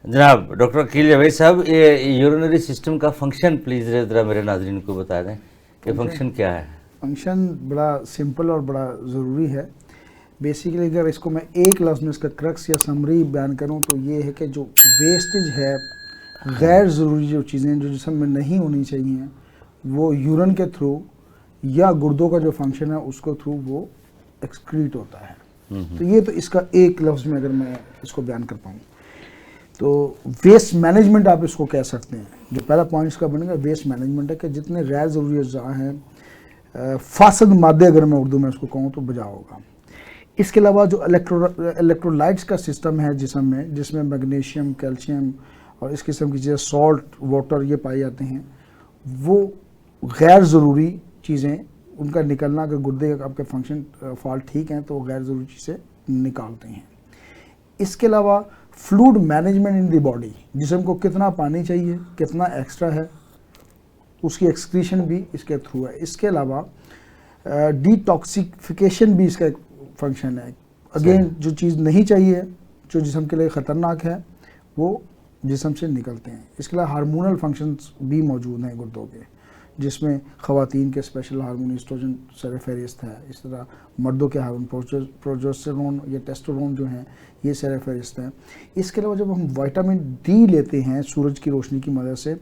جناب ڈاکٹر عقیل جاوید صاحب، یہ یورینری سسٹم کا فنکشن پلیز ذرا میرے ناظرین کو بتا دیں کہ فنکشن کیا ہے؟ فنکشن بڑا سمپل اور بڑا ضروری ہے. بیسیکلی اگر اس کو میں ایک لفظ میں اس کا کرکس یا سمری بیان کروں تو یہ ہے کہ جو ویسٹیج ہے، غیر ضروری جو چیزیں جو جسم میں نہیں ہونی چاہیے، وہ یورین کے تھرو یا گردوں کا جو فنکشن ہے اس کو تھرو وہ ایکسکریٹ ہوتا ہے. تو یہ تو اس کا ایک لفظ میں اگر میں اس کو بیان کر پاؤں تو ویسٹ مینجمنٹ آپ اس کو کہہ سکتے ہیں. جو پہلا پوائنٹ اس کا بنے گا ویسٹ مینجمنٹ ہے کہ جتنے غیر ضروری اجزاء ہیں، فاسد مادے اگر میں اردو میں اس کو کہوں تو بجا ہوگا. اس کے علاوہ جو الیکٹرولائٹس کا سسٹم ہے جسم میں، جس میں میگنیشیم، کیلشیم اور اس قسم کی چیزیں، سالٹ، واٹر یہ پائے جاتے ہیں، وہ غیر ضروری چیزیں ان کا نکلنا، اگر گردے آپ کے فنکشن فالٹ ٹھیک ہیں تو وہ غیر ضروری چیزیں نکالتے ہیں. اس کے علاوہ fluid management in the body, جسم کو کتنا پانی چاہیے، کتنا ایکسٹرا ہے، اس کی ایکسکریشن بھی اس کے تھرو ہے. اس کے علاوہ ڈی ٹاکسیفیکیشن بھی اس کا ایک فنکشن ہے. اگین جو چیز نہیں چاہیے، جو جسم کے لیے خطرناک ہے، وہ جسم سے نکلتے ہیں. اس کے علاوہ ہارمونل فنکشنز بھی موجود ہیں گردوں کے، جس میں خواتین کے اسپیشل ہارمون ایسٹروجن سر فہرست ہے. اس طرح مردوں کے ہارمون پروجسٹرون یا ٹیسٹوسٹیرون جو ہیں یہ سر فہرست ہیں. اس کے علاوہ جب ہم وائٹامن ڈی لیتے ہیں سورج کی روشنی کی مدد سے،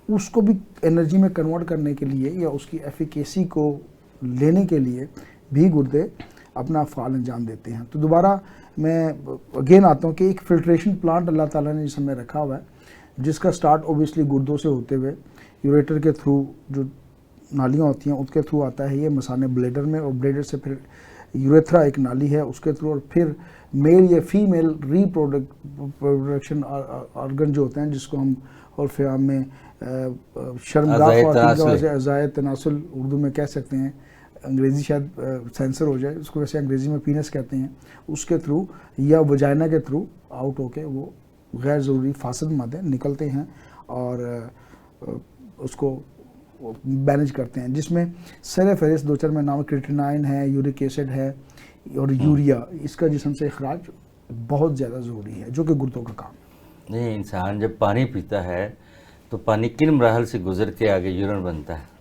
اس کو بھی انرجی میں کنورٹ کرنے کے لیے یا اس کی ایفیکیسی کو لینے کے لیے بھی گردے اپنا افعال انجام دیتے ہیں. تو دوبارہ میں اگین آتا ہوں کہ ایک فلٹریشن پلانٹ اللہ تعالیٰ نے جس میں رکھا ہوا ہے، جس کا سٹارٹ اوبیسلی گردوں سے ہوتے ہوئے یوریٹر کے تھرو جو نالیاں ہوتی ہیں اس کے تھرو آتا ہے یہ مثانے بلیڈر میں، اور بلیڈر سے پھر یوریتھرا ایک نالی ہے اس کے تھرو، اور پھر میل یا فیمیل ریپروڈکشن آرگن جو ہوتے ہیں جس کو ہم عرف عام میں شرمگاہ خواتین کا اعضائے تناسل اردو میں کہہ سکتے ہیں، انگریزی شاید سینسر ہو جائے، اس کو ویسے انگریزی میں پینس کہتے ہیں، اس کے تھرو یا وجائنا کے تھرو آؤٹ ہو کے وہ غیر ضروری فاسد مادے نکلتے ہیں اور اس کو مینیج کرتے ہیں. جس میں سر فہرست دو چار میں نام کریٹینائن ہے، یورک ایسڈ ہے اور یوریا. اس کا جسم سے اخراج بہت زیادہ ضروری ہے جو کہ گردوں کا کام ہے. نہیں، انسان جب پانی پیتا ہے تو پانی کن مراحل سے گزر کے آگے یورین بنتا ہے؟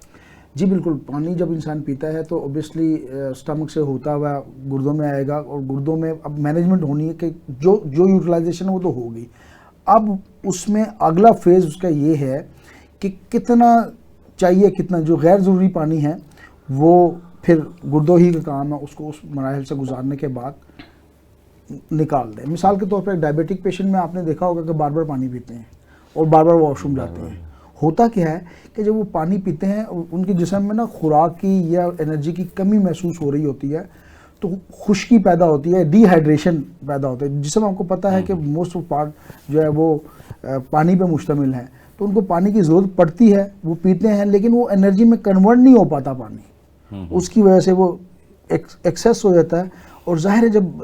جی بالکل، پانی جب انسان پیتا ہے تو اوبیسلی اسٹمک سے ہوتا ہوا گردوں میں آئے گا، اور گردوں میں اب مینجمنٹ ہونی ہے کہ جو یوٹیلائزیشن ہے وہ تو ہوگی. اب اس میں اگلا فیز اس کا یہ ہے کہ کتنا چاہیے، کتنا جو غیر ضروری پانی ہے وہ پھر گردوں ہی کا کام ہے اس کو اس مراحل سے گزارنے کے بعد نکال دیں. مثال کے طور پر ڈائبیٹک پیشنٹ میں آپ نے دیکھا ہوگا کہ بار بار پانی پیتے ہیں اور بار بار واش روم جاتے ہیں. ہوتا کیا ہے کہ جب وہ پانی پیتے ہیں ان کے جسم میں نا خوراک کی یا انرجی کی کمی محسوس ہو رہی ہوتی ہے، تو خشکی پیدا ہوتی ہے، ڈی ہائیڈریشن پیدا ہوتا ہے. جسم آپ کو پتہ ہے کہ موسٹ آف پارٹ جو ہے وہ پانی پہ مشتمل ہے، تو ان کو پانی کی ضرورت پڑتی ہے، وہ پیتے ہیں، لیکن وہ انرجی میں کنورٹ نہیں ہو پاتا پانی. اس کی وجہ سے وہ ایکسیس ہو جاتا ہے. اور ظاہر ہے جب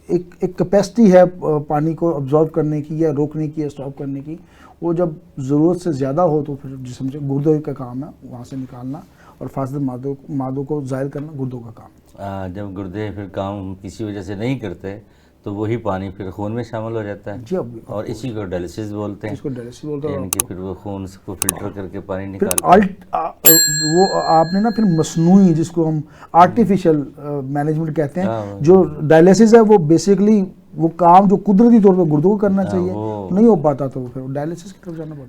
ایک کیپیسٹی ہے پانی کو ابزارو کرنے کی یا روکنے کی یا اسٹاپ کرنے کی، وہ جب ضرورت سے زیادہ ہو تو پھر جسم سے گردوں کا کام ہے وہاں سے نکالنا، اور فاسد مادوں کو ظاہر کرنا گردوں کا کام. جب گردے پھر کام کسی وجہ سے نہیں کرتے تو وہی پانی پھر خون میں شامل ہو جاتا ہے. جی اور اسی کو ڈائلسس بولتے ہیں. اس کو ڈائلسس بولتے ہیں، یعنی کہ پھر وہ خون کو فلٹر کر کے پانی نکالتے وہ آپ نے نا پھر مصنوعی، جس کو ہم آرٹیفیشل مینجمنٹ کہتے ہیں، جو ڈائلسس ہے وہ بیسیکلی وہ کام جو قدرتی طور پہ گردوں کو کرنا چاہیے نہیں ہو پاتا، تو پھر ڈائلسس کی طرف جانا پڑتا ہے.